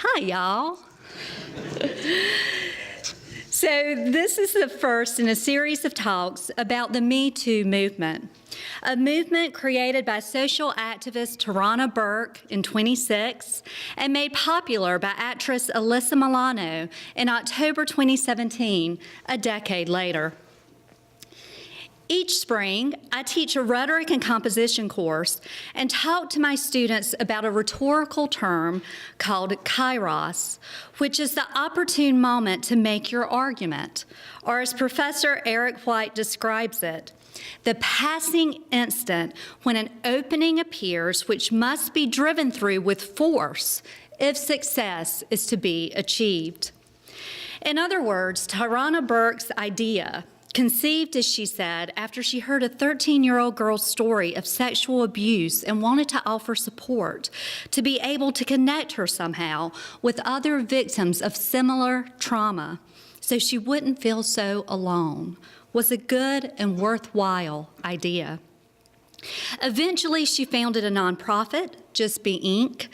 Hi, y'all. So this is the first in a series of talks about the Me Too movement, a movement created by social activist Tarana Burke in 2006 and made popular by actress Alyssa Milano in October 2017, a decade later. Each spring, I teach a rhetoric and composition course and talk to my students about a rhetorical term called kairos, which is the opportune moment to make your argument, or as Professor Eric White describes it, the passing instant when an opening appears which must be driven through with force if success is to be achieved. In other words, Tarana Burke's idea, conceived, as she said, after she heard a 13-year-old girl's story of sexual abuse and wanted to offer support, to be able to connect her somehow with other victims of similar trauma so she wouldn't feel so alone, was a good and worthwhile idea. Eventually, she founded a nonprofit, Just Be Inc.,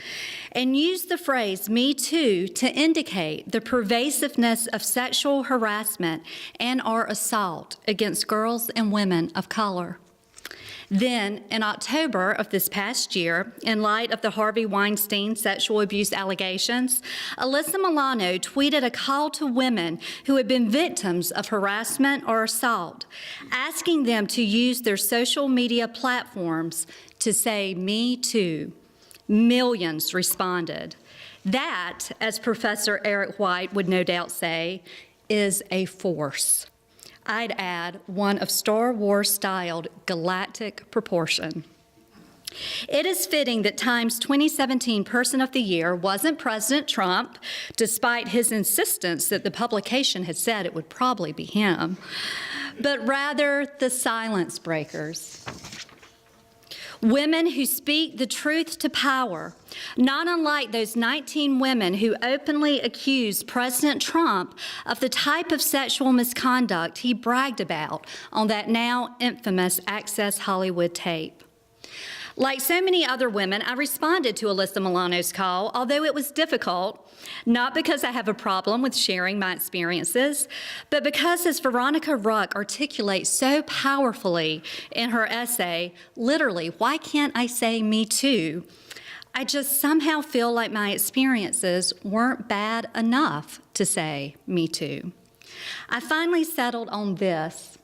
and used the phrase Me Too to indicate the pervasiveness of sexual harassment and/or assault against girls and women of color. Then, in October of this past year, in light of the Harvey Weinstein sexual abuse allegations, Alyssa Milano tweeted a call to women who had been victims of harassment or assault, asking them to use their social media platforms to say, "Me too." Millions responded. That, as Professor Eric White would no doubt say, is a force. I'd add one of Star Wars-styled galactic proportion. It is fitting that Time's 2017 Person of the Year wasn't President Trump, despite his insistence that the publication had said it would probably be him, but rather the silence breakers. Women who speak the truth to power, not unlike those 19 women who openly accused President Trump of the type of sexual misconduct he bragged about on that now infamous Access Hollywood tape. Like so many other women, I responded to Alyssa Milano's call, although it was difficult, not because I have a problem with sharing my experiences, but because, as Veronica Ruck articulates so powerfully in her essay, literally, why can't I say me too? I just somehow feel like my experiences weren't bad enough to say me too. I finally settled on this.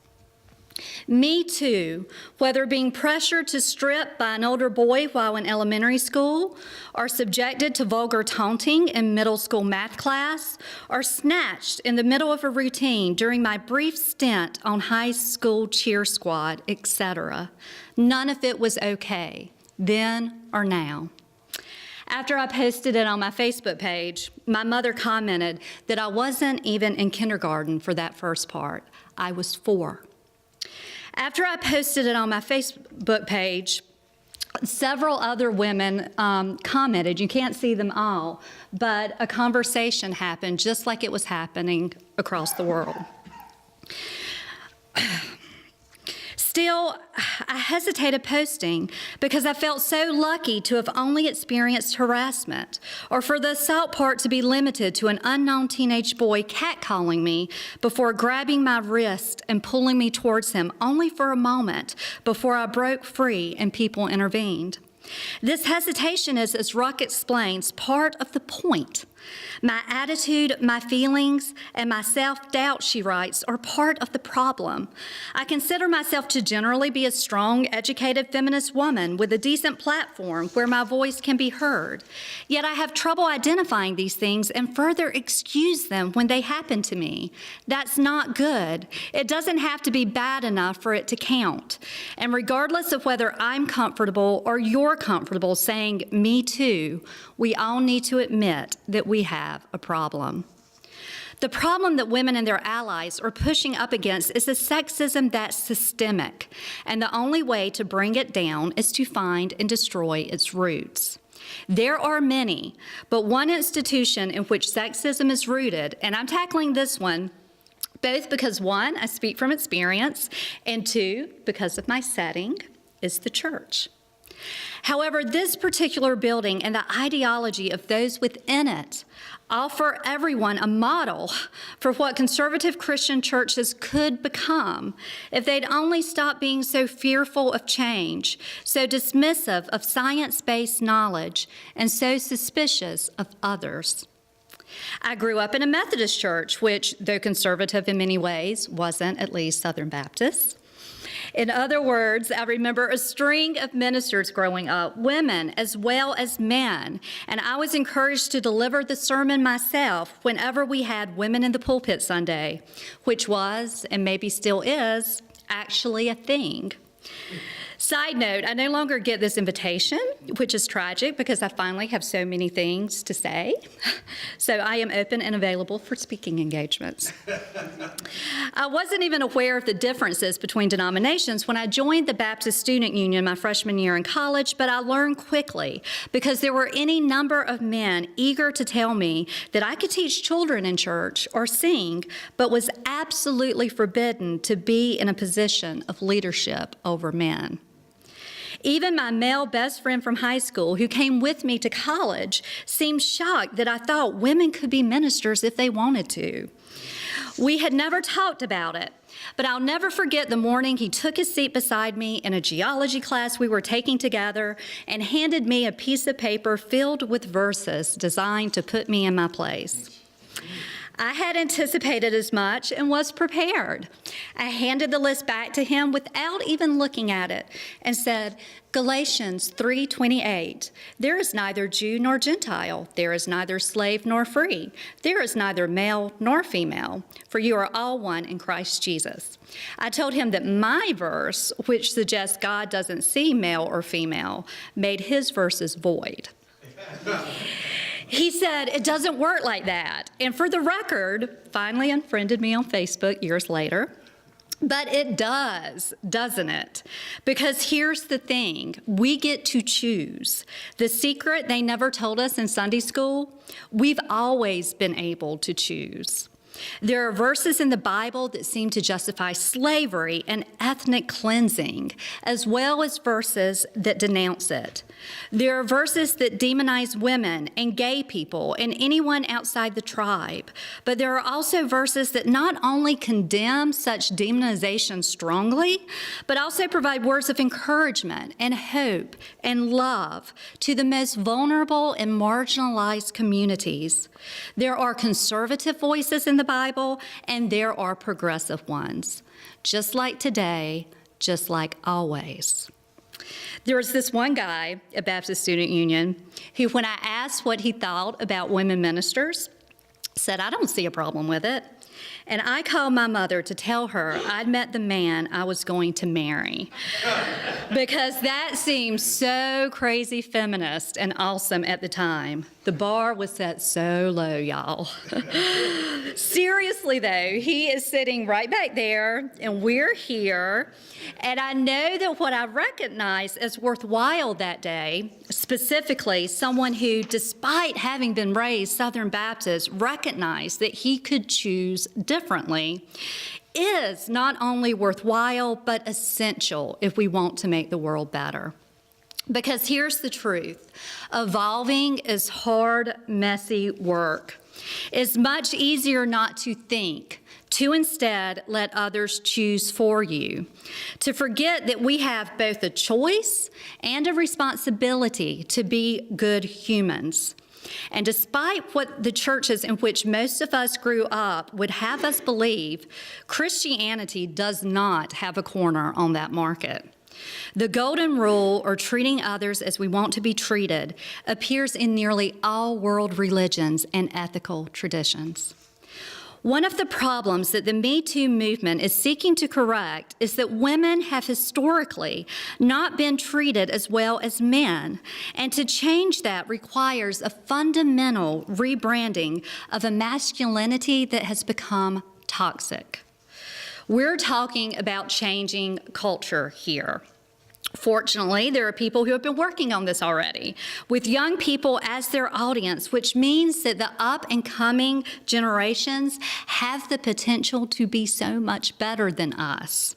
Me too, whether being pressured to strip by an older boy while in elementary school, or subjected to vulgar taunting in middle school math class, or snatched in the middle of a routine during my brief stint on high school cheer squad, etc. None of it was okay, then or now. After I posted it on my Facebook page, my mother commented that I wasn't even in kindergarten for that first part. I was 4. After I posted it on my Facebook page, several other women commented. You can't see them all, but a conversation happened just like it was happening across the world. Still, I hesitated posting because I felt so lucky to have only experienced harassment, or for the assault part to be limited to an unknown teenage boy catcalling me before grabbing my wrist and pulling me towards him only for a moment before I broke free and people intervened. This hesitation is, as Ruck explains, part of the point. My attitude, my feelings, and my self-doubt, she writes, are part of the problem. I consider myself to generally be a strong, educated feminist woman with a decent platform where my voice can be heard. Yet I have trouble identifying these things and further excuse them when they happen to me. That's not good. It doesn't have to be bad enough for it to count. And regardless of whether I'm comfortable or you're comfortable saying me too, we all need to admit that we have a problem. The problem that women and their allies are pushing up against is a sexism that's systemic, and the only way to bring it down is to find and destroy its roots. There are many, but one institution in which sexism is rooted, and I'm tackling this one both because, one, I speak from experience, and two, because of my setting, is the church. However, this particular building and the ideology of those within it offer everyone a model for what conservative Christian churches could become if they'd only stop being so fearful of change, so dismissive of science-based knowledge, and so suspicious of others. I grew up in a Methodist church, which, though conservative in many ways, wasn't at least Southern Baptist. In other words, I remember a string of ministers growing up, women as well as men, and I was encouraged to deliver the sermon myself whenever we had Women in the Pulpit Sunday, which was, and maybe still is, actually a thing. Side note, I no longer get this invitation, which is tragic because I finally have so many things to say. So I am open and available for speaking engagements. I wasn't even aware of the differences between denominations when I joined the Baptist Student Union my freshman year in college, but I learned quickly because there were any number of men eager to tell me that I could teach children in church or sing, but was absolutely forbidden to be in a position of leadership over men. Even my male best friend from high school, who came with me to college, seemed shocked that I thought women could be ministers if they wanted to. We had never talked about it, but I'll never forget the morning he took his seat beside me in a geology class we were taking together and handed me a piece of paper filled with verses designed to put me in my place. I had anticipated as much and was prepared. I handed the list back to him without even looking at it and said, Galatians 3:28, there is neither Jew nor Gentile, there is neither slave nor free, there is neither male nor female, for you are all one in Christ Jesus. I told him that my verse, which suggests God doesn't see male or female, made his verses void. He said, it doesn't work like that. And for the record, finally unfriended me on Facebook years later. But it does, doesn't it? Because here's the thing, we get to choose. The secret they never told us in Sunday school, we've always been able to choose. There are verses in the Bible that seem to justify slavery and ethnic cleansing, as well as verses that denounce it. There are verses that demonize women and gay people and anyone outside the tribe. But there are also verses that not only condemn such demonization strongly, but also provide words of encouragement and hope and love to the most vulnerable and marginalized communities. There are conservative voices in the Bible, and there are progressive ones. Just like today, just like always. There was this one guy at Baptist Student Union who, when I asked what he thought about women ministers, said, I don't see a problem with it. And I called my mother to tell her I'd met the man I was going to marry because that seemed so crazy feminist and awesome at the time. The bar was set so low, y'all. Seriously, though, he is sitting right back there, and we're here. And I know that what I recognized as worthwhile that day, specifically someone who, despite having been raised Southern Baptist, recognized that he could choose differently, is not only worthwhile, but essential if we want to make the world better. Because here's the truth. Evolving is hard, messy work. It's much easier not to think, to instead let others choose for you, to forget that we have both a choice and a responsibility to be good humans. And despite what the churches in which most of us grew up would have us believe, Christianity does not have a corner on that market. The golden rule, or treating others as we want to be treated, appears in nearly all world religions and ethical traditions. One of the problems that the Me Too movement is seeking to correct is that women have historically not been treated as well as men, and to change that requires a fundamental rebranding of a masculinity that has become toxic. We're talking about changing culture here. Fortunately, there are people who have been working on this already, with young people as their audience, which means that the up-and-coming generations have the potential to be so much better than us.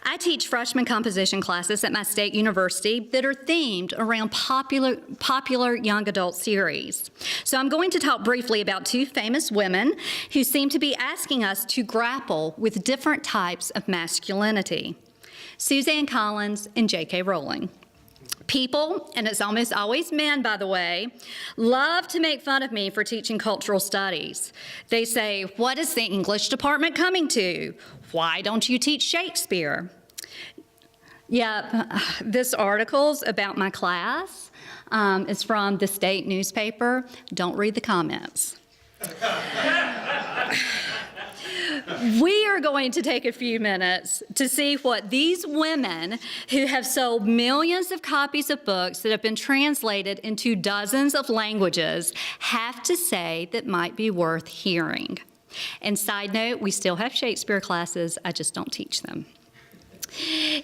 I teach freshman composition classes at my state university that are themed around popular young adult series. So I'm going to talk briefly about two famous women who seem to be asking us to grapple with different types of masculinity: Suzanne Collins and J.K. Rowling. People, and it's almost always men, by the way, love to make fun of me for teaching cultural studies. They say, "What is the English department coming to? Why don't you teach Shakespeare?" Yeah, this article's about my class. It's from the state newspaper. Don't read the comments. We are going to take a few minutes to see what these women who have sold millions of copies of books that have been translated into dozens of languages have to say that might be worth hearing. And side note, we still have Shakespeare classes, I just don't teach them.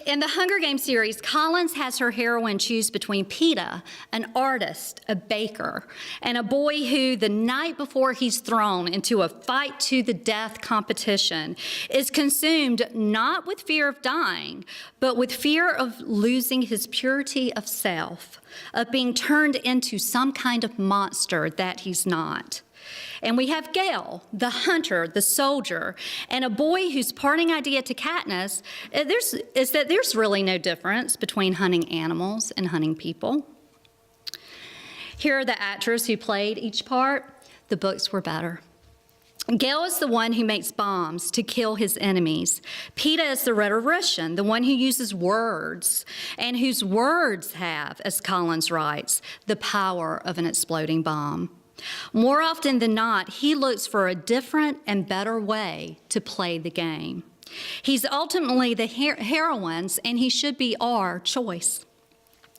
In the Hunger Games series, Collins has her heroine choose between Peeta, an artist, a baker, and a boy who, the night before he's thrown into a fight-to-the-death competition, is consumed not with fear of dying, but with fear of losing his purity of self, of being turned into some kind of monster that he's not. And we have Gale, the hunter, the soldier, and a boy whose parting idea to Katniss is that there's really no difference between hunting animals and hunting people. Here are the actors who played each part. The books were better. Gale is the one who makes bombs to kill his enemies. Peeta is the rhetorician, the one who uses words, and whose words have, as Collins writes, the power of an exploding bomb. More often than not, he looks for a different and better way to play the game. He's ultimately the heroine's, and he should be our choice.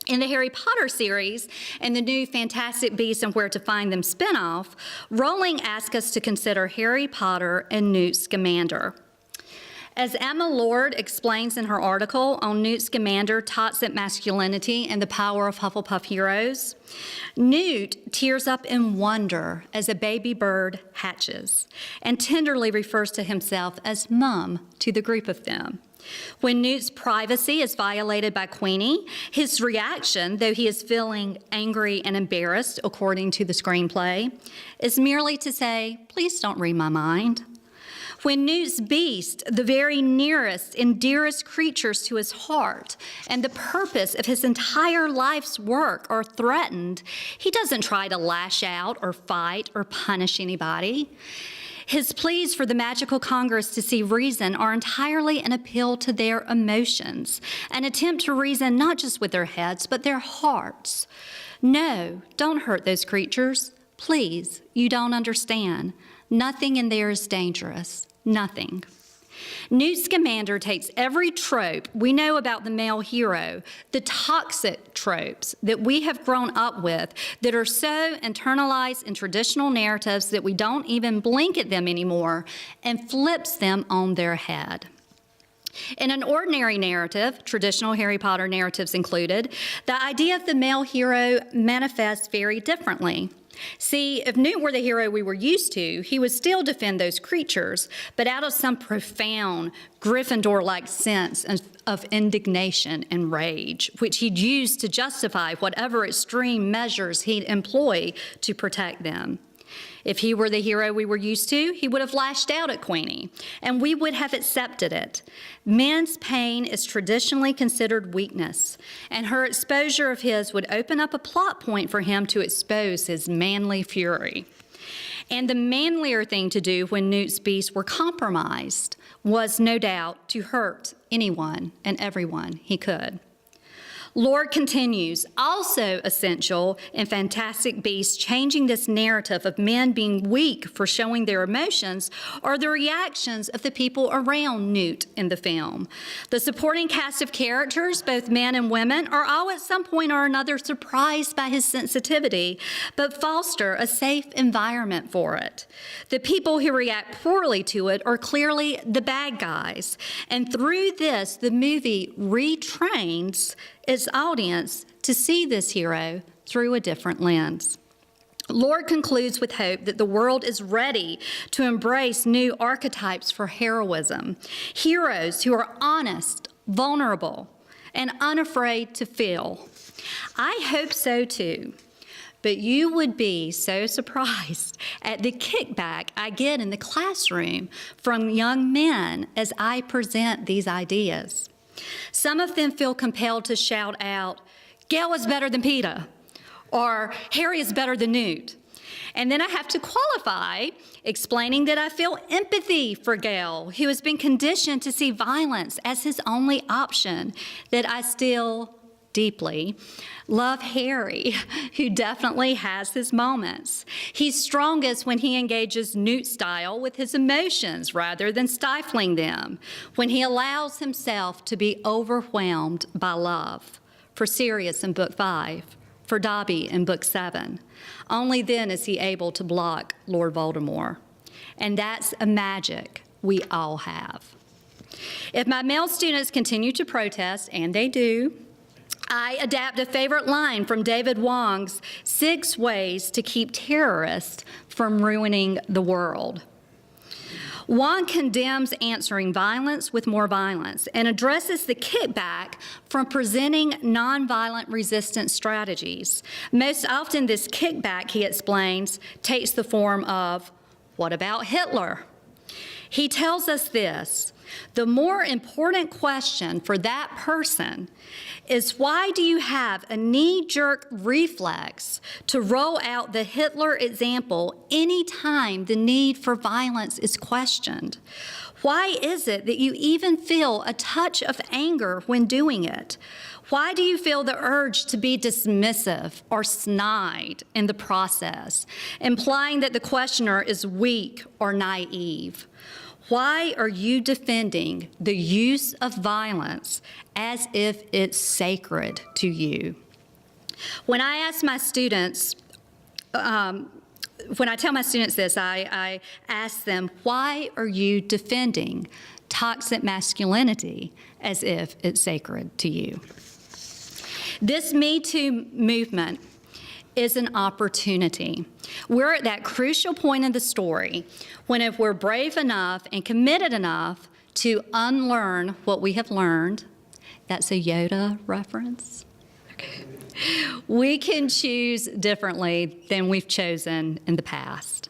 In the Harry Potter series and the new Fantastic Beasts and Where to Find Them spinoff, Rowling asks us to consider Harry Potter and Newt Scamander. As Emma Lord explains in her article on Newt Scamander, Toxic Masculinity and the Power of Hufflepuff Heroes, Newt tears up in wonder as a baby bird hatches and tenderly refers to himself as Mum to the group of them. When Newt's privacy is violated by Queenie, his reaction, though he is feeling angry and embarrassed according to the screenplay, is merely to say, "Please don't read my mind." When Newt's beast, the very nearest and dearest creatures to his heart and the purpose of his entire life's work are threatened, he doesn't try to lash out or fight or punish anybody. His pleas for the magical Congress to see reason are entirely an appeal to their emotions, an attempt to reason not just with their heads, but their hearts. No, don't hurt those creatures. Please, you don't understand. Nothing in there is dangerous. Nothing. Newt Scamander takes every trope we know about the male hero, the toxic tropes that we have grown up with that are so internalized in traditional narratives that we don't even blink at them anymore, and flips them on their head. In an ordinary narrative, traditional Harry Potter narratives included, the idea of the male hero manifests very differently. See, if Newt were the hero we were used to, he would still defend those creatures, but out of some profound Gryffindor-like sense of indignation and rage, which he'd use to justify whatever extreme measures he'd employ to protect them. If he were the hero we were used to, he would have lashed out at Queenie, and we would have accepted it. Men's pain is traditionally considered weakness, and her exposure of his would open up a plot point for him to expose his manly fury. And the manlier thing to do when Newt's beasts were compromised was, no doubt, to hurt anyone and everyone he could. Lord continues, also essential in Fantastic Beasts, changing this narrative of men being weak for showing their emotions are the reactions of the people around Newt in the film. The supporting cast of characters, both men and women, are all at some point or another surprised by his sensitivity, but foster a safe environment for it. The people who react poorly to it are clearly the bad guys, and through this, the movie retrains its audience to see this hero through a different lens. Lord concludes with hope that the world is ready to embrace new archetypes for heroism, heroes who are honest, vulnerable, and unafraid to feel. I hope so too. But you would be so surprised at the kickback I get in the classroom from young men as I present these ideas. Some of them feel compelled to shout out, "Gail is better than Peter," or "Harry is better than Newt." And then I have to qualify, explaining that I feel empathy for Gail, who has been conditioned to see violence as his only option, that I still deeply love Harry, who definitely has his moments. He's strongest when he engages Newt style with his emotions rather than stifling them, when he allows himself to be overwhelmed by love. For Sirius in book 5, for Dobby in book 7. Only then is he able to block Lord Voldemort. And that's a magic we all have. If my male students continue to protest, and they do, I adapt a favorite line from David Wong's 6 Ways to Keep Terrorists from Ruining the World. Wong condemns answering violence with more violence and addresses the kickback from presenting nonviolent resistance strategies. Most often this kickback, he explains, takes the form of, "What about Hitler?" He tells us this: the more important question for that person is, why do you have a knee-jerk reflex to roll out the Hitler example anytime the need for violence is questioned? Why is it that you even feel a touch of anger when doing it? Why do you feel the urge to be dismissive or snide in the process, implying that the questioner is weak or naive? Why are you defending the use of violence as if it's sacred to you? When I ask my students, when I tell my students this, I ask them, why are you defending toxic masculinity as if it's sacred to you? This Me Too movement is an opportunity. We're at that crucial point in the story when, if we're brave enough and committed enough to unlearn what we have learned, that's a Yoda reference, okay, we can choose differently than we've chosen in the past.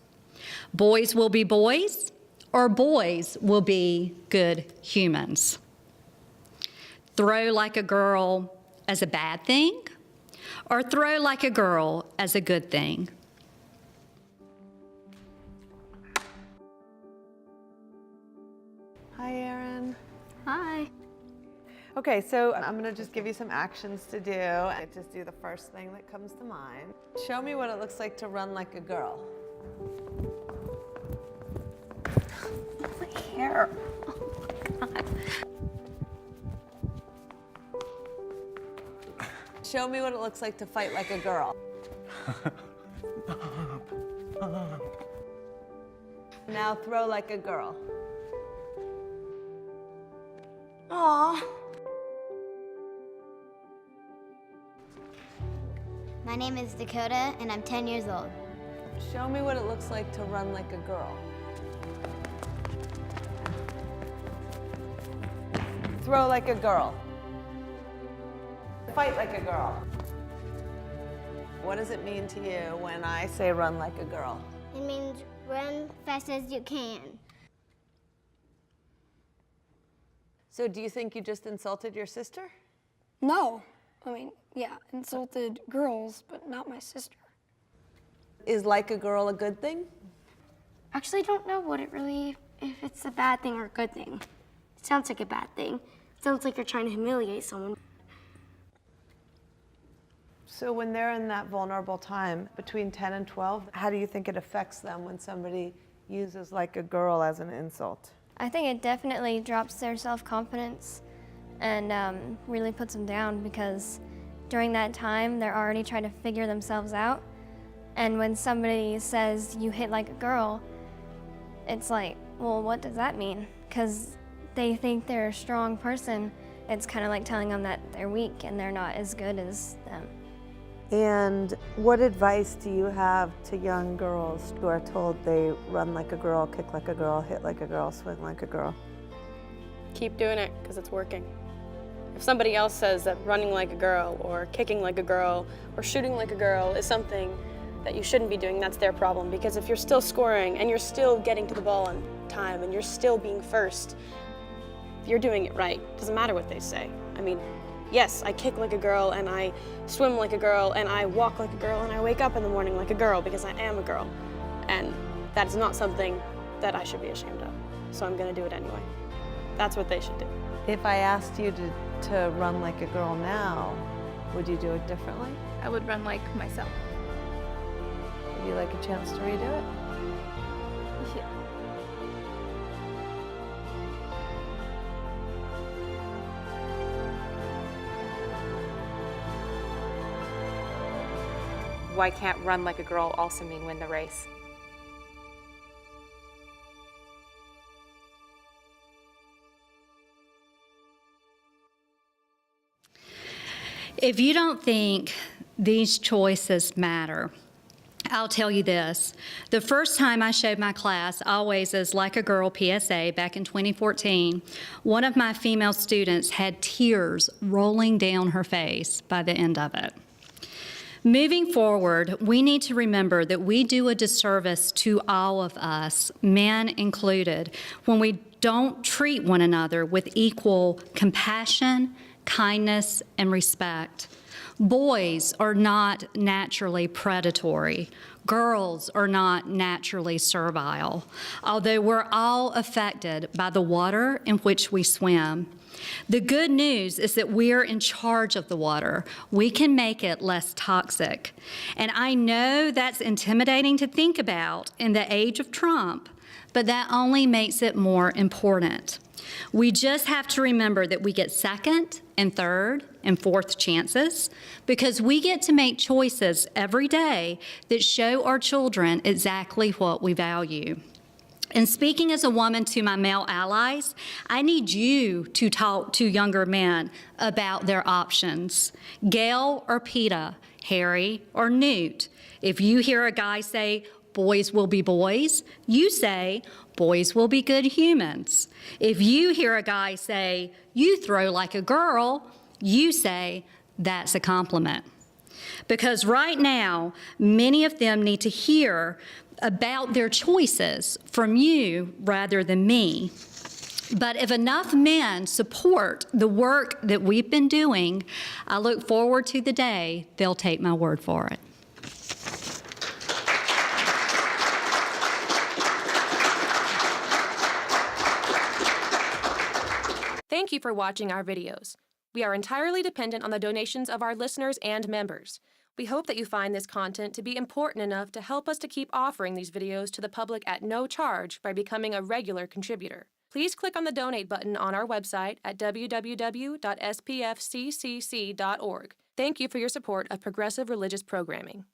Boys will be boys, or boys will be good humans. Throw like a girl as a bad thing, or throw like a girl as a good thing? Hi, Erin. Hi. Okay, so I'm gonna just give you some actions to do. And just do the first thing that comes to mind. Show me what it looks like to run like a girl. My hair. Oh my God. Show me what it looks like to fight like a girl. Now throw like a girl. Aww. My name is Dakota, and I'm 10 years old. Show me what it looks like to run like a girl. Throw like a girl. Fight like a girl. What does it mean to you when I say run like a girl? It means run fast as you can. So do you think you just insulted your sister? No. I mean, yeah, insulted girls, but not my sister. Is like a girl a good thing? Actually, I don't know if it's a bad thing or a good thing. It sounds like a bad thing. It sounds like you're trying to humiliate someone. So when they're in that vulnerable time between 10 and 12, how do you think it affects them when somebody uses like a girl as an insult? I think it definitely drops their self-confidence and really puts them down, because during that time they're already trying to figure themselves out, and when somebody says you hit like a girl, it's like, well, what does that mean? Because they think they're a strong person. It's kind of like telling them that they're weak and they're not as good as them. And what advice do you have to young girls who are told they run like a girl, kick like a girl, hit like a girl, swing like a girl? Keep doing it, because it's working. If somebody else says that running like a girl or kicking like a girl or shooting like a girl is something that you shouldn't be doing, that's their problem. Because if you're still scoring and you're still getting to the ball on time and you're still being first, you're doing it right. Doesn't matter what they say. I mean, yes, I kick like a girl and I swim like a girl and I walk like a girl and I wake up in the morning like a girl because I am a girl. And that is not something that I should be ashamed of. So I'm gonna do it anyway. That's what they should do. If I asked you to run like a girl now, would you do it differently? I would run like myself. Would you like a chance to redo it? Yeah. Why can't run like a girl also mean win the race? If you don't think these choices matter, I'll tell you this. The first time I showed my class Always as Like a Girl PSA back in 2014, one of my female students had tears rolling down her face by the end of it. Moving forward, we need to remember that we do a disservice to all of us, men included, when we don't treat one another with equal compassion, kindness, and respect. Boys are not naturally predatory. Girls are not naturally servile, although we're all affected by the water in which we swim. The good news is that we're in charge of the water. We can make it less toxic. And I know that's intimidating to think about in the age of Trump, but that only makes it more important. We just have to remember that we get second and third and fourth chances because we get to make choices every day that show our children exactly what we value. And speaking as a woman to my male allies, I need you to talk to younger men about their options. Gail or Peta, Harry or Newt. If you hear a guy say, boys will be boys, you say, boys will be good humans. If you hear a guy say, you throw like a girl, you say, that's a compliment. Because right now, many of them need to hear about their choices from you rather than me. But if enough men support the work that we've been doing, I look forward to the day they'll take my word for it. Thank you for watching our videos. We are entirely dependent on the donations of our listeners and members. We hope that you find this content to be important enough to help us to keep offering these videos to the public at no charge by becoming a regular contributor. Please click on the donate button on our website at www.spfccc.org. Thank you for your support of progressive religious programming.